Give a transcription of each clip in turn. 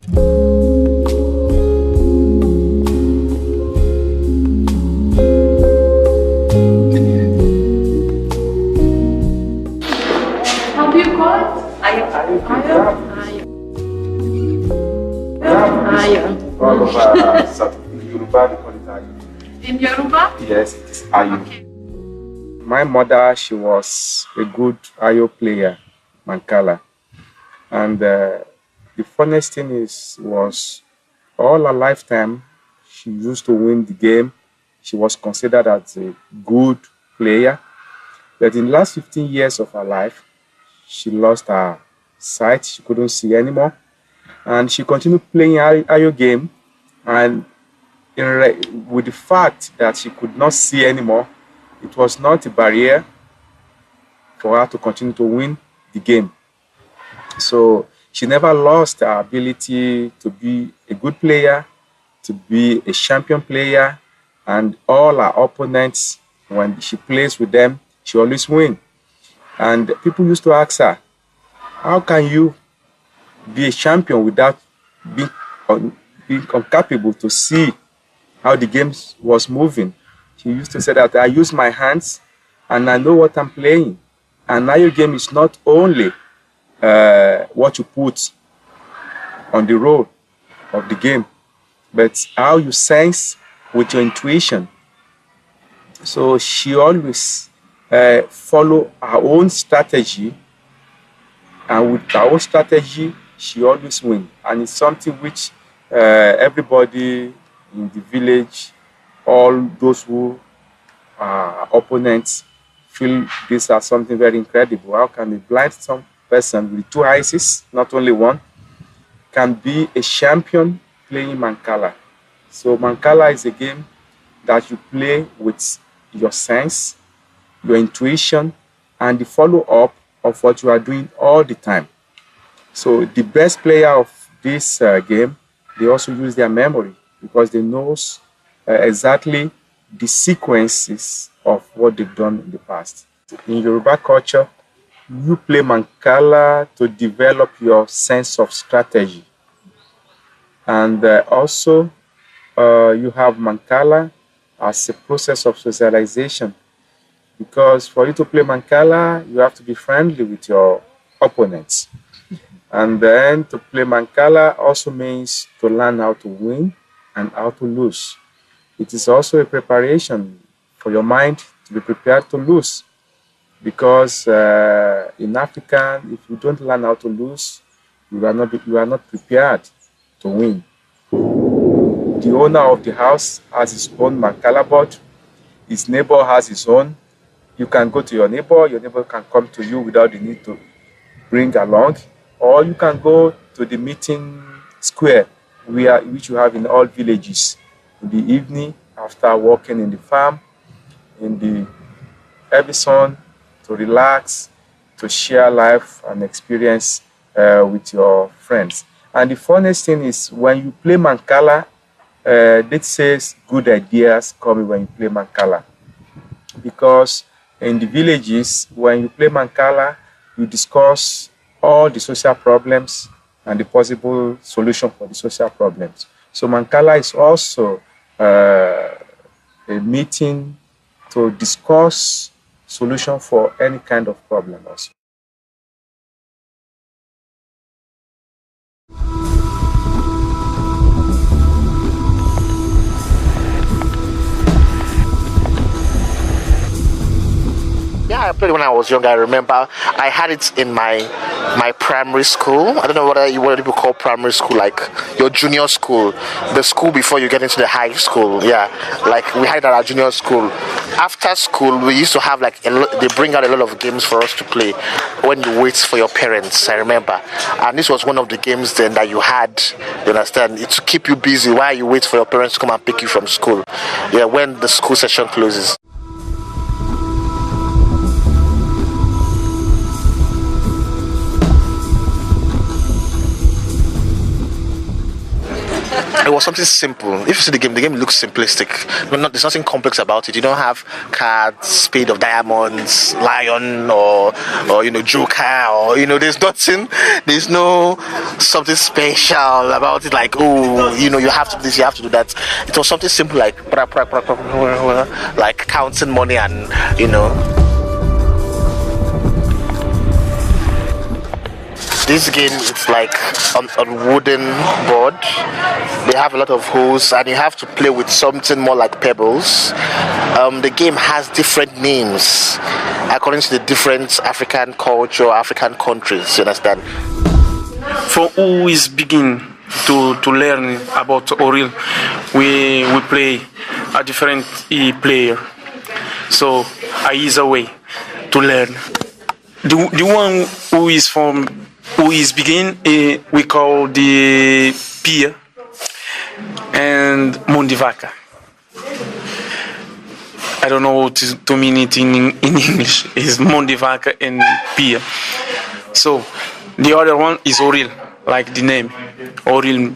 How do you call it? Ayo. All over South Yoruba, we call it ayo. In Yoruba? Yes, it is ayo. Okay. My mother, she was a good ayo player, Mankala. And the funniest thing was all her lifetime, she used to win the game. She was considered as a good player. But in the last 15 years of her life, she lost her sight. She couldn't see anymore. And she continued playing ayo game. And with the fact that she could not see anymore, it was not a barrier for her to continue to win the game. So she never lost her ability to be a good player, to be a champion player, and all her opponents, when she plays with them, she always wins. And people used to ask her, how can you be a champion without being incapable to see how the game was moving? She used to say that I use my hands and I know what I'm playing. And now your game is not only what you put on the road of the game, but how you sense with your intuition. So she always follow her own strategy, and with her own strategy, she always wins. And it's something which everybody in the village, all those who are opponents, feel this as something very incredible. How can a blind person with two eyes, not only one, can be a champion playing Mankala? So Mankala is a game that you play with your sense, your intuition, and the follow-up of what you are doing all the time. So the best player of this game, they also use their memory because they know exactly the sequences of what they've done in the past. In Yoruba culture, you play Mankala to develop your sense of strategy. And also, you have Mankala as a process of socialization. Because for you to play Mankala, you have to be friendly with your opponents. And then to play Mankala also means to learn how to win and how to lose. It is also a preparation for your mind to be prepared to lose. Because in Africa, if you don't learn how to lose, you are not prepared to win. The owner of the house has his own Mankala board. His neighbor has his own. You can go to your neighbor can come to you without the need to bring along. Or you can go to the meeting square, which you have in all villages. In the evening, after working in the farm, in the heavy sun, to relax, to share life and experience with your friends. And the funniest thing is when you play Mankala, it says good ideas come when you play Mankala. Because in the villages, when you play Mankala, you discuss all the social problems and the possible solution for the social problems. So Mankala is also a meeting to discuss solution for any kind of problem also. Yeah, I played when I was younger. I remember I had it in my primary school. I don't know what people call primary school, like your junior school, the school before you get into the high school. Yeah, like we had it at our junior school. After school, we used to have they bring out a lot of games for us to play when you wait for your parents. I remember, and this was one of the games then that you had. You understand? It's to keep you busy while you wait for your parents to come and pick you from school. Yeah, when the school session closes. it was something simple. If you see the game looks simplistic. There's nothing complex about it. You don't have cards, spade of diamonds, lion, or joker, or there's nothing. There's no something special about it. Like you have to do this, you have to do that. It was something simple like counting money and This game is like on wooden board. They have a lot of holes and you have to play with something more like pebbles. The game has different names according to the different African culture, African countries, you understand? For who is begin to learn about Oril, we play a different player. So is a way to learn. The one who is begin, we call the pia and mundivaca. I don't know what to mean it in English. It's mundivaca and pia. So the other one is Oril, like the name. Oril,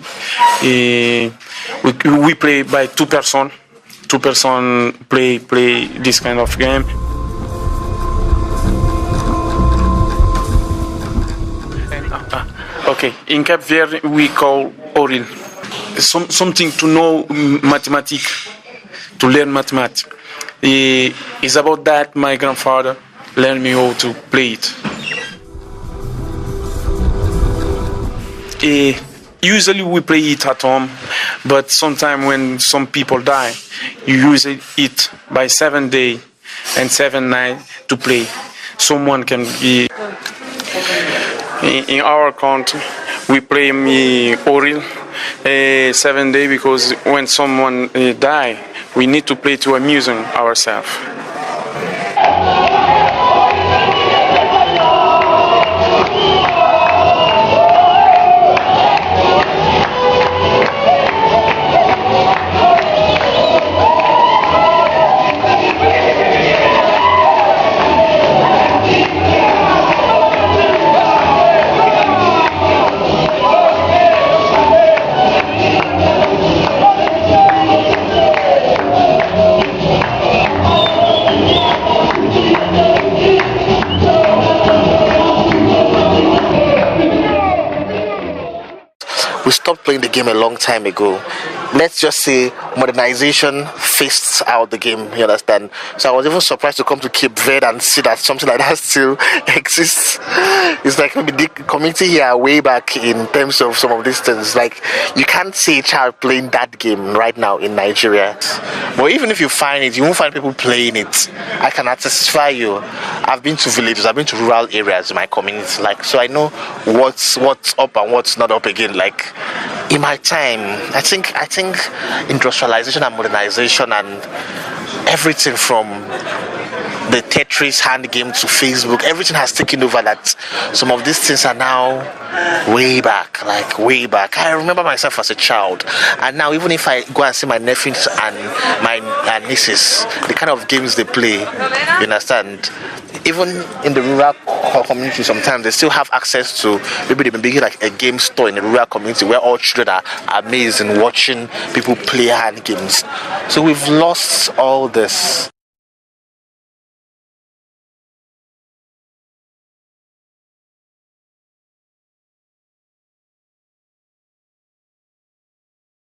we play by two person. Two person play this kind of game. Okay, in Cape Verde we call Oril. Something to know mathematics, to learn mathematics. It's about that my grandfather learned me how to play it. Usually we play it at home, but sometimes when some people die, you use it by 7 days and 7 nights to play. Someone can be... In our country, we play Oril 7 days because when someone die, we need to play to amuse ourselves. We stopped playing the game a long time ago. Let's just say modernization phased out the game, you understand? So I was even surprised to come to Cape Verde and see that something like that still exists. It's like maybe the community here are way back in terms of some of these things. Like you can't see a child playing that game right now in Nigeria. But even if you find it, you won't find people playing it. I can satisfy you. I've been to villages, I've been to rural areas in my community, so I know what's up and what's not up again. Like in my time, I think industrialization and modernization and everything from the Tetris hand game to Facebook, everything has taken over that some of these things are now way back. I remember myself as a child, and now even if I go and see my nephews and my nieces, the kind of games they play, you understand? Even in the rural community, sometimes they still have access to, maybe they've been making like a game store in the rural community where all children are amazed in watching people play hand games. So we've lost all this.